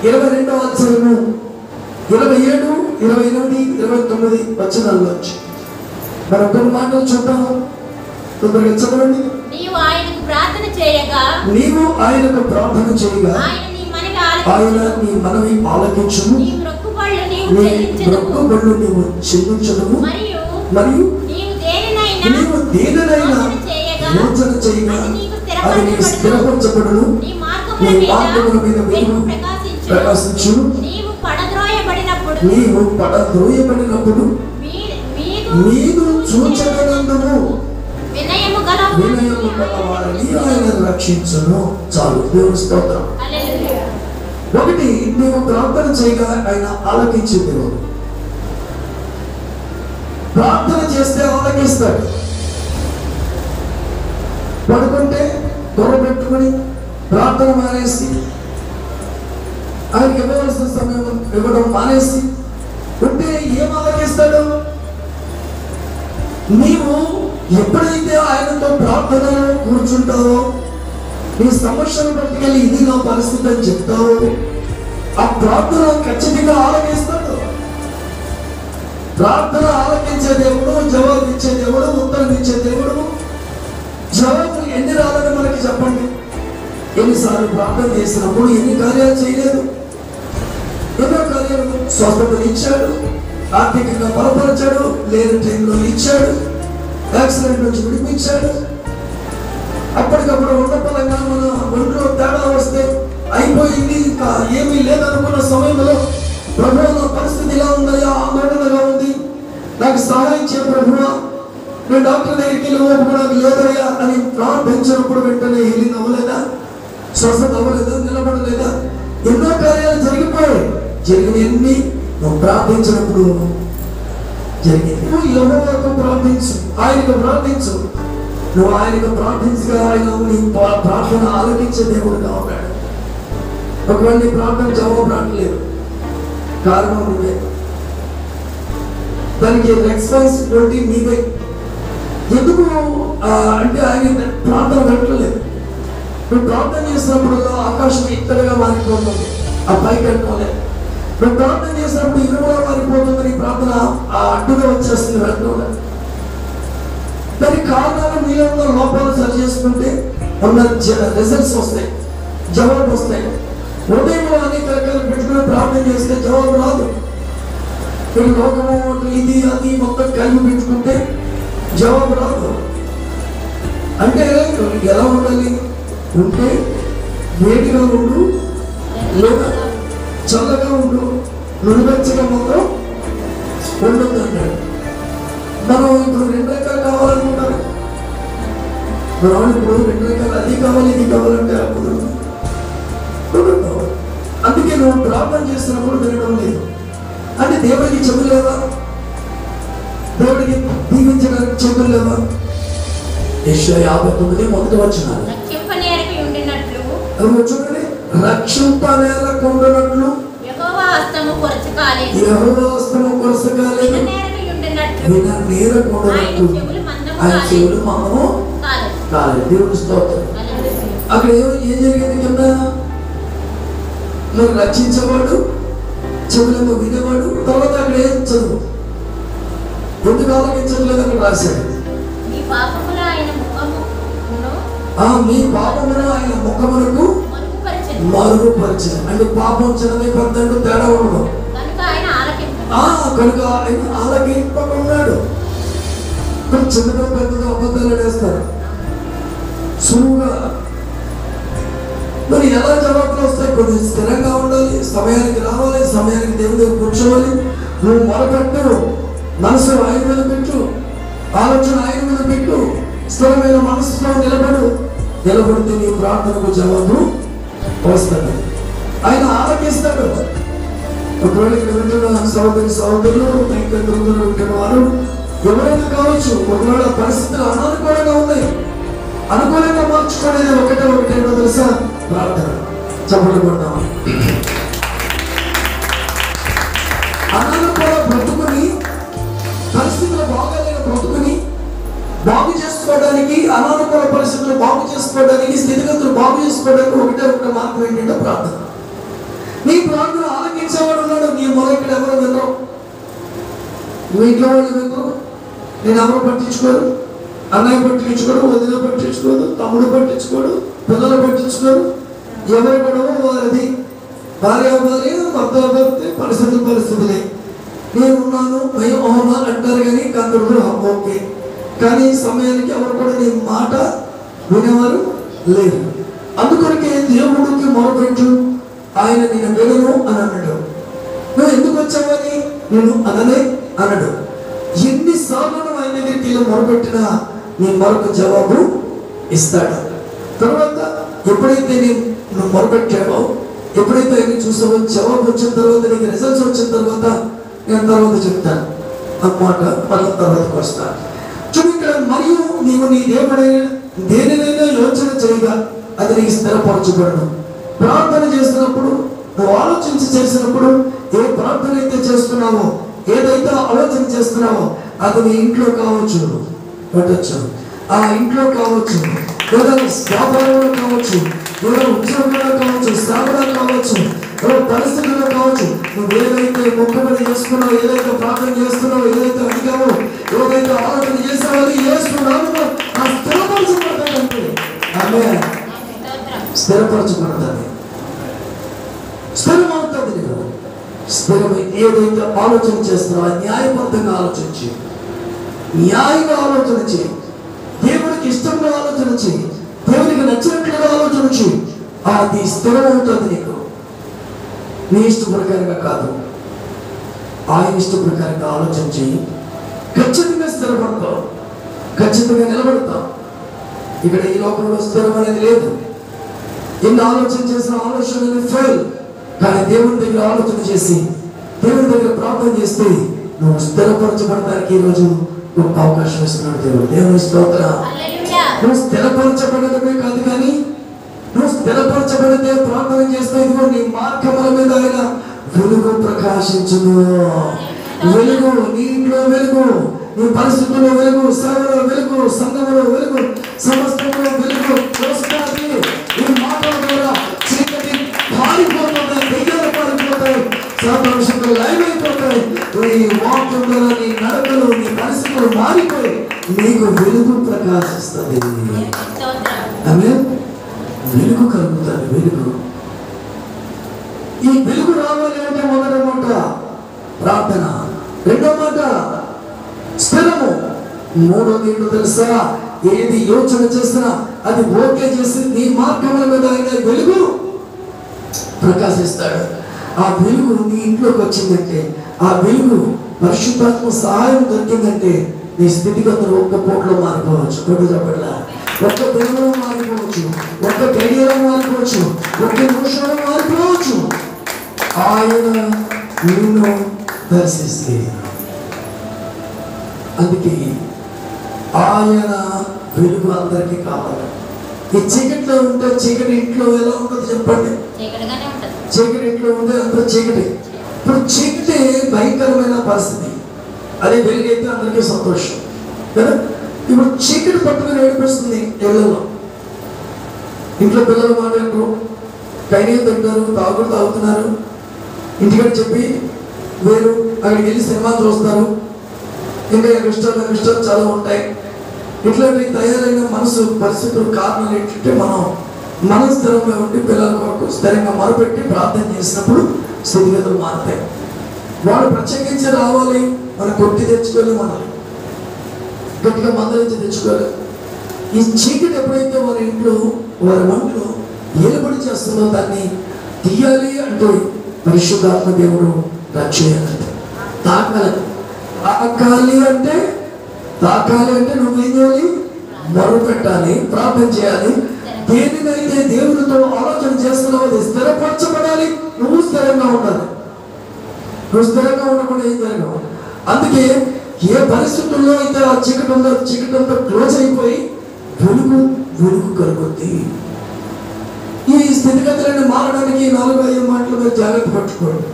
22వ అధ్యాయము 27, 28, 29 వచనాల్లోంచి మనం కొన్ని మాటలు చూద్దాం. తొందరగా చదవండి. నీవు ఆయనకు ప్రార్థన చేయగా ఆయన నీ మనవి ఆలకించును. నీ మొక్కుబళ్ళు నీవు చెల్లించును. మరియు నీవు దేనినైనా యోచన చేయగా అది నీకు స్థిరపరచబడును. నీ మార్గముల మీద వెలుగు ప్రకాశించును. నీవు పడద్రోయబడినప్పుడు మీదు చూచగలందును. వినయము గల వారిని ఆయన రక్షించును. చాలు. దేవుని స్తోత్రం. ఒకటి, నీవు ప్రార్థన చేయగా ఆయన ఆలకించే దేవుడు. ప్రార్థన చేస్తే ఆలకిస్తాడు. పడుకుంటే దొరబెట్టుకుని ప్రార్థన మానేసి ఆయనకి ఇవ్వవలసిన సమయం ఇవ్వడం మానేసి ఉంటే ఏం ఆలకిస్తాడు? నీవు ఎప్పుడైతే ఆయనతో ప్రార్థనలో కూర్చుంటావో, నీ సమస్యను పట్టుకెళ్ళి ఇది నా పరిస్థితి అని చెప్తావో, ఆ ప్రార్థన ఖచ్చితంగా ఆలకిస్తాడు. ప్రార్థన ఆలకించే దేవుడు, జవాబు ఇచ్చే దేవుడు, ఉత్తరం ఇచ్చే దేవుడు. జవాబు ఎన్ని రాలని మనకి చెప్పండి. ఎన్నిసార్లు ప్రార్థన చేసినప్పుడు ఎన్ని కార్యాలు చేయలేదు? ఎన్నో కార్యాలు. స్వస్థతలు ఇచ్చాడు, ఆర్థికంగా బలపరిచాడు, లేని టైంలో ఇచ్చాడు, యాక్సిడెంట్ నుంచి విడిపించాడు. అప్పటికప్పుడు ఉన్న పరంగా మన ఒంట్లో తేడా వస్తే అయిపోయింది, ఇంకా ఏమీ లేదనుకున్న సమయంలో ప్రభువా నా పరిస్థితి ఇలా ఉందయ్యా, ఆందోళనగా ఉంది, నాకు సహాయం చేయ ప్రభువా, నేను డాక్టర్ దగ్గరికి వెళ్ళి ఓపుకోవడానికి లేదయ్యా అని ప్రార్థించినప్పుడు వెంటనే హీలింగ్ అవ్వలేదా? స్వస్థత అవ్వలేదా? నిలబడలేదా? ఎన్నో కార్యాలు జరిగిపోయాయి. జరిగినవన్నీ నువ్వు ప్రార్థించినప్పుడు జరిగింది. నువ్వు యెహోవాకు ప్రార్థించు, ఆయనకు ప్రార్థించు. నువ్వు ఆయనకు ప్రార్థించగా ఆయన నీ ప్రార్థన ఆలకించే దేవుడుగా ఉన్నాడు. ఒకవేళ నీ ప్రార్థన జవాబు రావట్లేదు, కారణం నువ్వే. దానికి రెస్పాన్సిబిలిటీ నీవే. ఎందుకు అంటే ఆయన ప్రార్థన పెట్టలేదు. నువ్వు ప్రార్థన చేసినప్పుడు ఆకాశం ఇత్తడిగా మారిపోతుంది, ఆ పైకి అంటలేదు. నువ్వు ప్రార్థన చేసినప్పుడు ఇరువుగా మారిపోతుంది, నీ ప్రార్థన అడ్డుగా వచ్చేస్తుంది వెంటనే. దానికి కారణాలు మీలో ఉన్న లోపాలు సరి చేసుకుంటే ఉన్న రిజల్ట్స్ వస్తాయి, జవాబు వస్తాయి. హృదయంలో అనేక రకాలు పెట్టుకుని ప్రార్థన చేస్తే జవాబు రాదు. మీరు లోకము ఇది అది మొత్తం కలిపి పెట్టుకుంటే జవాబు రాదు. అంటే ఎలా ఉండాలి? ఉంటే వేడిగా ఉండు, లేదా చల్లగా ఉండు, నురువెచ్చగా మొత్తం ఉండదు అంటాడు. మనం ఇప్పుడు 2 రకాలు కావాలనుకుంటారు. మనం ఇప్పుడు 2 రకాలు, అది కావాలి ఇది కావాలంటే అప్పుడు అందుకే నువ్వు ప్రార్థన చేస్తున్నప్పుడు వినడం లేదు అంటే దేవుడికి చెవులు లేవా? దేవుడికి దీవించడానికి చెవులు లేవా? యెషయా 59 మొదటి వచనం. చూడండి, రక్షింపనేరకు ఉండినట్లు యెహోవా హస్తము కొరచకాలేదు, ఆయన చెవులు మందము కాలేదు. దేవుడి స్తోత్రం. అక్కడ ఏం జరిగింది కింద? నువ్వు రక్షించేవాడు, చెవులను వినేవాడు. తర్వాత అక్కడ ఏం చదువు ఎందుకు ఆలకించట్లేదు అక్కడ రాశాడు. మీ పాపమున ఆయన ముఖమునకు మరుగుపరిచను. అంటే పాపం చిన్నది పెద్దంటూ తేడా ఉండదు. కనుక ఆయన ఆలకింపకున్నాడు. చిన్నదో పెద్దదో అబద్ధాలు వేస్తారు సులువుగా. మరి ఎలా జవాబులు వస్తాయి? కొద్దిగా స్థిరంగా ఉండాలి, సమయానికి రావాలి, సమయానికి దేవుడి దగ్గర కూర్చోవాలి. నువ్వు మొరపెట్టు, మనసు ఆయన మీద పెట్టు, ఆలోచన ఆయన మీద పెట్టు, స్థిరమైన మనసులో నిలబడితే నీ ప్రార్థనకు జవాబు వస్తుంది. ఆయన ఆలకిస్తాడు. ఒకవేళ ఇక్కడ వింటున్న సహోదరులు ఇంకా వింటున్న వారు ఎవరైనా కావచ్చు, ఒకవేళ పరిస్థితులు అనానుకూలంగా ఉన్నాయి, అనుకూలంగా మార్చుకునేది ఒకటే తెలుసా? ప్రార్థన. చెప్పలు కొడతాం. అనానుకూల బ్రతుకుని, పరిస్థితులు బాగాలేని బ్రతుకుని బాగు చేసుకోవడానికి, అనానుకూల పరిస్థితులు బాగు చేసుకోవడానికి, స్థితిగతులు బాగు చేసుకోవడానికి ఒకటే మార్గం ఏంటంటే ప్రార్థన. నీ ఆలకించేవాడు ఉన్నాడు. నీ మొర ఇక్కడ ఎవరు వినరు, మీ ఇంట్లో వాళ్ళు వినరు, నేను ఎవరు పట్టించుకోరు, అన్నయ్య పట్టించుకోడు, వదిన పట్టించుకోడు, తమ్ముడు పట్టించుకోడు, పిల్లలు పట్టించుకోరు. ఎవరి గొడవ వారిది, భార్య భర్త పరిస్థితులే. నేనున్నాను భయం అవునా అంటారు కానీ కందరు ఓకే, కానీ సమయానికి ఎవరు కూడా నీ మాట వినేవారు లేరు. అందుకొరకే దేవుడికి మొరపెట్టు, ఆయన నేను వినను అని అన్నాడు. నువ్వు ఎందుకు వచ్చావని నేను అననే అన్నాడు. ఎన్నిసార్లు నువ్వు ఆయన దగ్గరికి వెళ్ళి మొరపెట్టినా నీ మొరకు జవాబు ఇస్తాడు. తర్వాత ఎప్పుడైతే నువ్వు మొరపెట్టావో, ఎప్పుడైతే ఆయన చూసావో, జవాబు వచ్చిన తర్వాత, నీకు రిజల్ట్స్ వచ్చిన తర్వాత నేను తర్వాత చెప్తాను అన్నమాట. మళ్ళీ తర్వాతకు వస్తాను. చూడు ఇక్కడ, మరియు నీవు నీ దేవుడే దేనినైనా యోచన చేయగా అది నీకు స్థిరపరచబడను. ప్రార్థన చేస్తున్నప్పుడు, నువ్వు ఆలోచించి చేసినప్పుడు, ఏ ప్రార్థన అయితే చేస్తున్నావో, ఏదైతే ఆలోచన చేస్తున్నావో, అది నీ ఇంట్లో కావచ్చు, పట్టచ్చు, ఆ ఇంట్లో కావచ్చు, లేదా వ్యాపారంలో కావచ్చు, లేదా ఉద్యోగంలో కావచ్చు, సేవలో కావచ్చు, పరిస్థితుల్లో కావచ్చు. నువ్వు ఏదైతే మొక్కుబడి చేసుకున్నావు, ఏదైతే ప్రార్థన చేస్తున్నావు, ఏదైతే అడిగావో, ఏదైతే ఆలోచన చేసావో, అది చేస్తున్నావు స్థిరపరచబడతాడంటే ఆమె స్థిరపరచబడతాది, స్థిరమవుతుంది. నేను స్థిరమై ఏదైతే ఆలోచన చేస్తున్నావో న్యాయబద్ధంగా ఆలోచించి, న్యాయంగా ఆలోచన చేయి, దేవుడికి ఇష్టంగా ఆలోచన చేయి, దేవునికి నచ్చినట్లుగా ఆలోచన చేయి. అది స్థిరమవుతుంది నీకు. నీ ఇష్ట ప్రకారంగా కాదు, ఆయన ఇష్ట ప్రకారంగా ఆలోచన చేయి. ఖచ్చితంగా స్థిరపడతావు, ఖచ్చితంగా నిలబడతావు. ఇక్కడ ఈ లోకంలో స్థిరం అనేది లేదు. ఎన్ని ఆలోచన చేసిన ఆలోచన ఫెయిల్. కానీ దేవుని దగ్గర ఆలోచన చేసి, దేవుని దగ్గర ప్రార్థన చేస్తే నువ్వు స్థిరపరచబడడానికి ఈరోజు గొప్ప అవకాశం ఇస్తున్నాడు దేవుడు. దేవుని స్తోత్రం. నువ్వు స్థిరపరచబడమే కాదు, కానీ నువ్వు స్థిరపరచబడితే ప్రార్థన చేస్తే ఇదిగో నీ మార్గముల మీద ఆయన వెలుగు ప్రకాశించును. వెలుగు నీ ఇంట్లో వెలుగు, నీ పరిస్థితుల్లో వెలుగు, సేవలో వెలుగు, సంఘంలో వెలుగు, సమస్తంలో వెలుగు వస్తాది. ఈ మాటల ద్వారా చీకటి పారిపోతాయి, దెయ్యాలు పారిపోతాయి, సాధారణ లైవ్ అయిపోతాయి. ఈ వాక్యం ద్వారా నీ నడకలు, నీ పరిస్థితులు మారిపోయి నీకు వెలుగు ప్రకాశిస్తుంది. ఆమేన్. వెలుగు కలుగుతుంది. వెలుగు, ఈ వెలుగు రావాలి అంటే మొదటి మాట ప్రార్థన, రెండో మాట స్థిరము, మూడోది ఏంటో తెలుసా? ఏది యోచన చేసినా అది ఓకే చేసి నీ మార్గముల మీద ఆయన వెలుగు ప్రకాశిస్తాడు. ఆ వెలుగు నీ ఇంట్లోకి వచ్చిందంటే, ఆ వెలుగు పరిశుద్ధాత్మ సహాయం దొరికిందంటే నీ స్థితిగతులు ఒక్క పూటలో మారిపోవచ్చు. కొద్ది చెప్పట్లా, ఒక్క దినంలో మారిపోవచ్చు, ఒక్క గడియలో మారిపోవచ్చు, ఒక్క నిమిషంలో మారిపోవచ్చు. ఆయన నిన్ను దర్శిస్తే, అందుకే ఆయన వెలుగు అందరికీ కావాలి. ఈ చీకట్లో ఉంటే, చీకటి ఇంట్లో ఎలా ఉంటుంది చెప్పండి? చీకటి ఇంట్లో ఉంటే అంత చీకటి. ఇప్పుడు చీకటి భయంకరమైన పరిస్థితి, అదే వెలుగైతే అందరికీ సంతోషం కదా. ఇప్పుడు చీకటి పట్టుకుని ఏడిపిస్తుంది ఇళ్లలో. ఇంట్లో పిల్లలు మాట్లాడరు, కైనీ తింటారు, తాగుడు తాగుతున్నారు, ఇంటికి చెప్పి వేరు అక్కడికి వెళ్ళి సినిమా చూస్తారు, ఇంకా ఇష్టాలు చాలా ఉంటాయి. ఇట్లాంటి తయారైన మనసు పరిస్థితులు కారణాలు ఏంటంటే, మనం స్థిరంగా ఉండి పిల్లల కొరకు స్థిరంగా మొరపెట్టి ప్రార్థన చేసినప్పుడు స్థితిగతులు మారుతాయి. వాడు ప్రత్యేకించి రావాలి, మనం కొట్టి తెచ్చుకోవాలి, మనల్ని గట్టిగా మందరించి తెచ్చుకోవాలి. ఈ చీకటి ఎప్పుడైతే వారి ఇంట్లో, వారి వంటలో ఏలుబడి చేస్తుందో దాన్ని తీయాలి అంటే పరిశుద్ధాత్మ దేవుడు రక్షేయాలంటే, తాకాలి అంటే నువ్వేం చేయాలి? మొరు పెట్టాలి, ప్రార్థన చేయాలి. దేనినైతే దేవునితో ఆలోచన చేస్తున్నావు అది స్థిరపరచబడాలి. నువ్వు స్థిరంగా ఉండాలి. నువ్వు స్థిరంగా ఉండకుండా ఏం జరగవు. అందుకే ఏ పరిస్థితుల్లో అయితే ఆ చీకటి అంతా క్లోజ్ అయిపోయి వెలుగు కలుగుద్ది. ఈ స్థితిగతులను మారడానికి 4-5 మాటలు మీరు జాగ్రత్త పట్టుకోండి.